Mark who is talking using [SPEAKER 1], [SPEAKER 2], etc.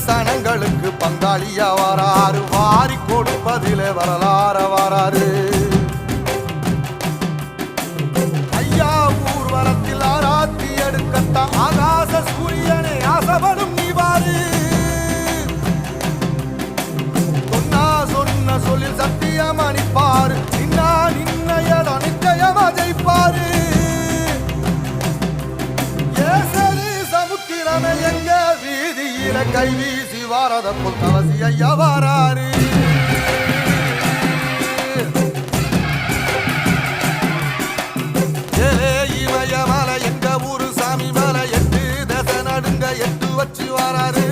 [SPEAKER 1] சனங்களுக்கு பங்காளியா வராரு, வாரி கொடுப்பதிலே வரலாற வராரு. ஐயா ஊர்வலத்தில் ஆராத்தி எடுக்கத்தான் ஆகாச சூரியனை ஆசைப்படும் நீவாரு. சொன்ன சொல்லில் சத்தியம் அணிப்பாரு, நின்னா நின்ன இடம் நிச்சயமா ஜெயிப்பாரு. ஏசரி சமுத்திரமே எங்க வீதியில கை வீசி வாரத புத்தவசி ஐயா வாராரு. இமய மலை எங்க ஊரு சாமி மலை எட்டு தசை நடுங்க எட்டு வச்சு வாராரு.